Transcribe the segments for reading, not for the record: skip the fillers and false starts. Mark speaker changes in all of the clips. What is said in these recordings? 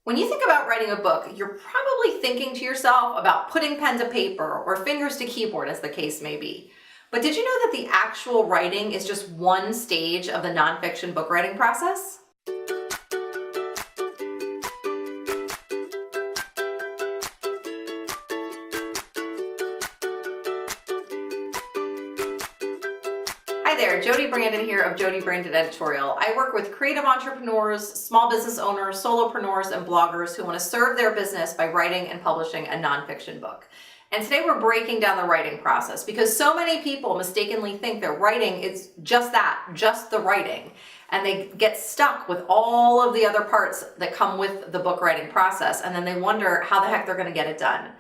Speaker 1: When you think about writing a book, you're probably thinking to yourself about putting pen to paper or fingers to keyboard, as the case may be. But did you know that the actual writing is just one stage of the nonfiction book writing process? Hi there, Jodi Brandon here of Jodi Brandon Editorial. I work with creative entrepreneurs, small business owners, solopreneurs, and bloggers who want to serve their business by writing and publishing a nonfiction book. And today we're breaking down the writing process because so many people mistakenly think that writing is just that, just the writing. And they get stuck with all of the other parts that come with the book writing process, and then they wonder how the heck they're going to get it done.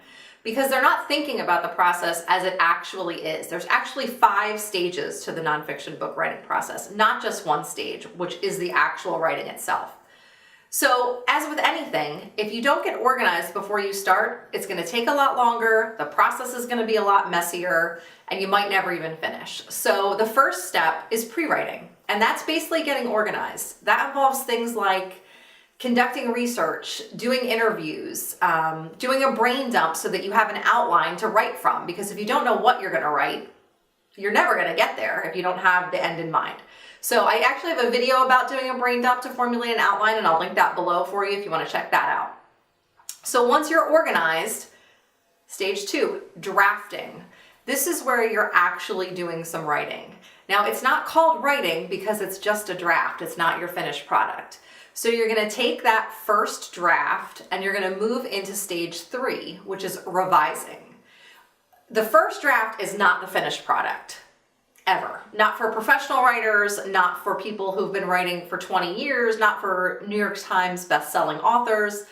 Speaker 1: Because they're not thinking about the process as it actually is. There's actually 5 stages to the nonfiction book writing process, not just one stage, which is the actual writing itself. So as with anything, if you don't get organized before you start, it's going to take a lot longer, the process is going to be a lot messier, and you might never even finish. So the first step is pre-writing, and that's basically getting organized. That involves things like conducting research, doing interviews, doing a brain dump so that you have an outline to write from. Because if you don't know what you're going to write, you're never going to get there if you don't have the end in mind. So I actually have a video about doing a brain dump to formulate an outline, and I'll link that below for you if you want to check that out. So once you're organized, stage 2, drafting. This is where you're actually doing some writing. Now, it's not called writing because it's just a draft. It's not your finished product. So you're going to take that first draft and you're going to move into stage 3, which is revising. The first draft is not the finished product, ever. Not for professional writers, not for people who've been writing for 20 years, not for New York Times best-selling authors.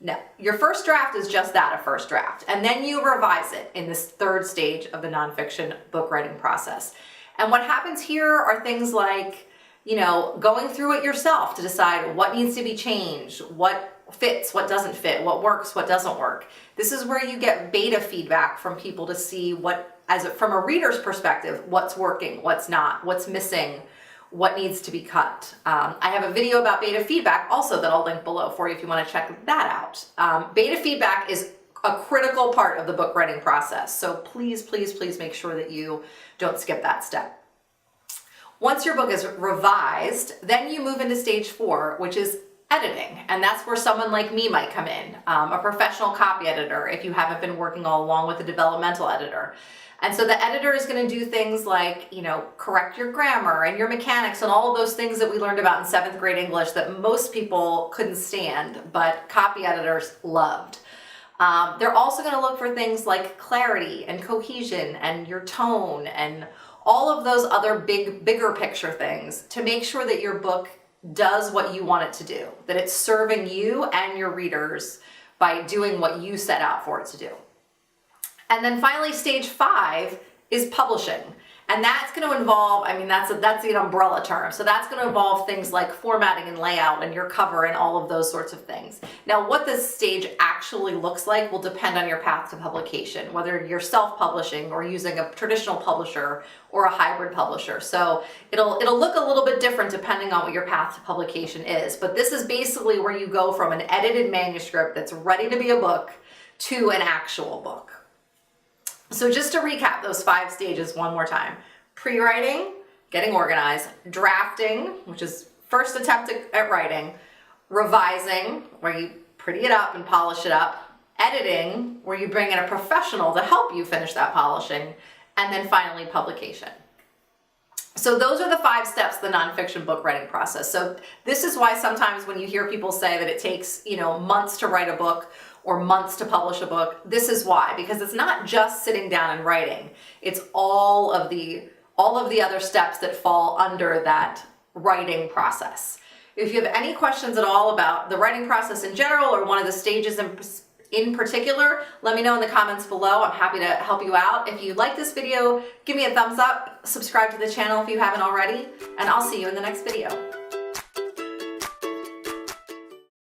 Speaker 1: No, your first draft is just that, a first draft. And then you revise it in this 3rd stage of the nonfiction book writing process. And what happens here are things like, going through it yourself to decide what needs to be changed, what fits, what doesn't fit, what works, what doesn't work. This is where you get beta feedback from people to see from a reader's perspective, what's working, what's not, what's missing, what needs to be cut. I have a video about beta feedback also that I'll link below for you if you want to check that out. Beta feedback is a critical part of the book writing process. So please, please, please make sure that you don't skip that step. Once your book is revised, then you move into stage 4, which is editing. And that's where someone like me might come in, a professional copy editor, if you haven't been working all along with a developmental editor. And so the editor is going to do things like, correct your grammar and your mechanics and all of those things that we learned about in 7th grade English that most people couldn't stand, but copy editors loved. They're also going to look for things like clarity and cohesion and your tone and all of those other bigger picture things to make sure that your book does what you want it to do, that it's serving you and your readers by doing what you set out for it to do. And then finally, stage 5 is publishing. And that's going to involve, that's the umbrella term. So that's going to involve things like formatting and layout and your cover and all of those sorts of things. Now, what this stage actually looks like will depend on your path to publication, whether you're self-publishing or using a traditional publisher or a hybrid publisher. So it'll look a little bit different depending on what your path to publication is. But this is basically where you go from an edited manuscript that's ready to be a book to an actual book. So just to recap those 5 stages one more time: pre-writing, getting organized; drafting, which is first attempt at writing; revising, where you pretty it up and polish it up; editing, where you bring in a professional to help you finish that polishing; and then finally publication. So those are the 5 steps of the nonfiction book writing process. So this is why sometimes when you hear people say that it takes, months to write a book or months to publish a book, this is why, because it's not just sitting down and writing. It's all of the other steps that fall under that writing process. If you have any questions at all about the writing process in general or one of the stages in particular, let me know in the comments below. I'm happy to help you out. If you like this video, give me a thumbs up, subscribe to the channel if you haven't already, and I'll see you in the next video.